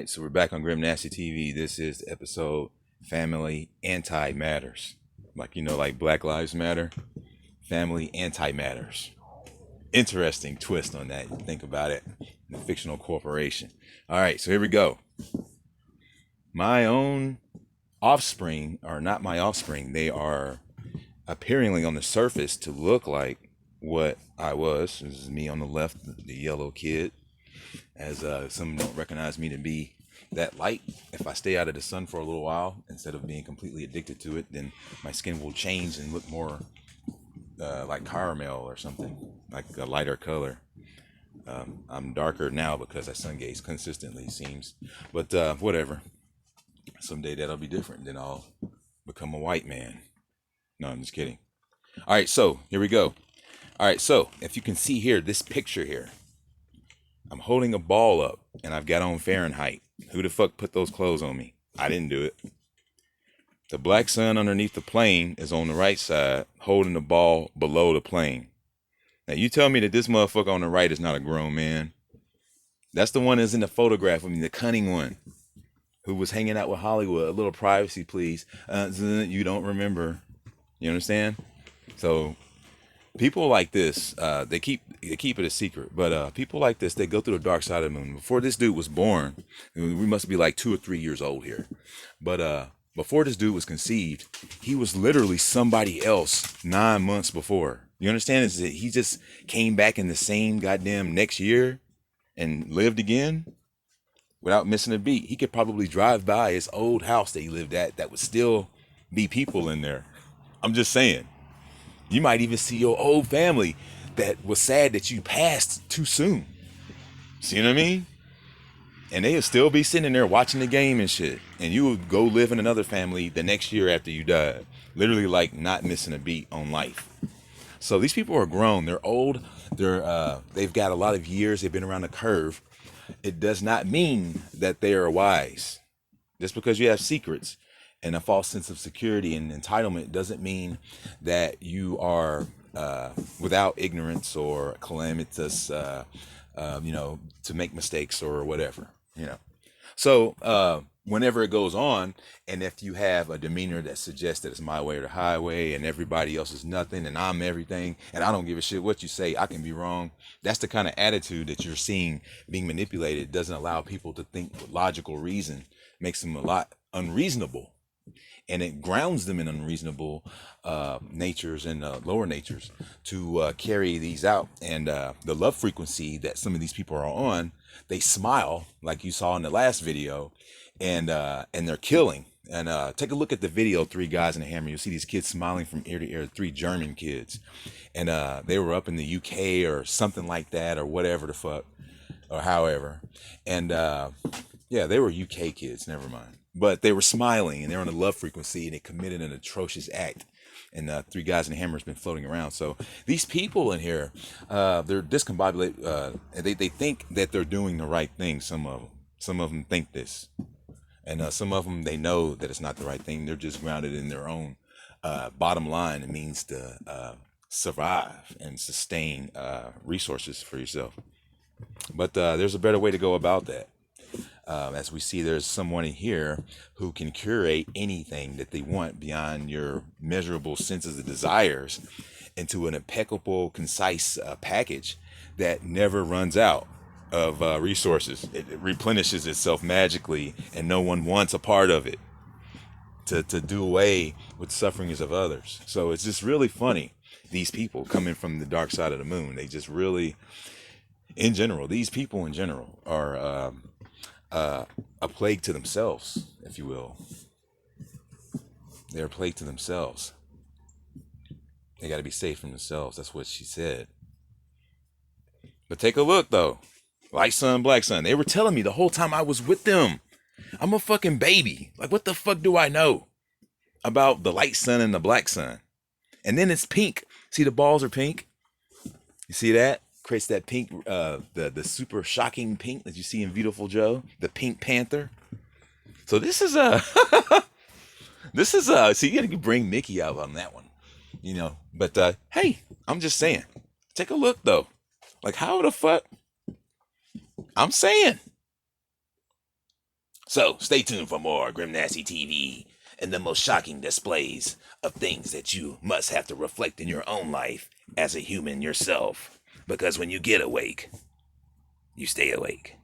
So we're back on Grim Nasty TV. This is episode Family Anti-Matters. Like Black Lives Matter. Family Anti-Matters. Interesting twist on that. You think about it. The fictional corporation. All right, so here we go. My own offspring are not my offspring. They are appearingly on the surface to look like what I was. This is me on the left, the yellow kid. As some don't recognize me to be that light. If I stay out of the sun for a little while, instead of being completely addicted to it, then my skin will change and look more like caramel or something, like a lighter color. I'm darker now because I sun gaze consistently, seems. But whatever. Someday that'll be different. Then I'll become a white man. No, I'm just kidding. All right, so here we go. All right, so if you can see here, this picture here, I'm holding a ball up and I've got on Fahrenheit. Who the fuck put those clothes on me? I didn't do it. The black sun underneath the plane is on the right side, holding the ball below the plane. Now you tell me that this motherfucker on the right is not a grown man. That's the one that's in the photograph of me, the cunning one, who was hanging out with Hollywood. A little privacy, please. You don't remember. You understand? So people like this, they keep it a secret, but people like this, they go through the dark side of the moon. Before this dude was born, we must be like 2 or 3 years old here, but before this dude was conceived, he was literally somebody else 9 months before. You understand? Is that he just came back in the same goddamn next year and lived again without missing a beat. He could probably drive by his old house that he lived at that would still be people in there. I'm just saying. You might even see your old family that was sad that you passed too soon. See what I mean? And they'll still be sitting there watching the game and shit. And you would go live in another family the next year after you died. Literally like not missing a beat on life. So these people are grown. They're old. They've got a lot of years. They've been around the curve. It does not mean that they are wise. Just because you have secrets and a false sense of security and entitlement doesn't mean that you are without ignorance or calamitous, to make mistakes or whatever, So whenever it goes on, and if you have a demeanor that suggests that it's my way or the highway and everybody else is nothing and I'm everything and I don't give a shit what you say, I can be wrong. That's the kind of attitude that you're seeing being manipulated. It doesn't allow people to think with logical reason, makes them a lot unreasonable. And it grounds them in unreasonable natures and lower natures to carry these out. And the love frequency that some of these people are on, they smile like you saw in the last video, and they're killing. And take a look at the video, Three Guys and a Hammer. You'll see these kids smiling from ear to ear, 3 German kids. And they were up in the UK or something like that, or whatever the fuck, or however. And yeah, they were UK kids, never mind. But they were smiling and they're on a love frequency and they committed an atrocious act. And 3 Guys and a Hammer has been floating around. So these people in here, they're discombobulated. They think that they're doing the right thing. Some of them think this. And some of them, they know that it's not the right thing. They're just grounded in their own bottom line. It means to survive and sustain resources for yourself. But there's a better way to go about that. As we see, there's someone in here who can curate anything that they want beyond your measurable senses of desires into an impeccable, concise package that never runs out of resources. It replenishes itself magically, and no one wants a part of it to do away with sufferings of others. So it's just really funny, these people coming from the dark side of the moon. They just really, in general, these people in general are a plague to themselves, if you will. They're a plague to themselves. They got to be safe from themselves. That's what she said. But take a look, though. Light sun, black sun. They were telling me the whole time I was with them. I'm a fucking baby. Like, what the fuck do I know about the light sun and the black sun? And then it's pink. See, the balls are pink. You see that? Creates that pink, the super shocking pink that you see in Beautiful Joe, the Pink Panther. So this is so you gotta bring Mickey out on that one, But hey, I'm just saying, take a look though. Like, how the fuck? I'm saying, So stay tuned for more Grim Nasty TV and the most shocking displays of things that you must have to reflect in your own life as a human yourself. Because when you get awake, you stay awake.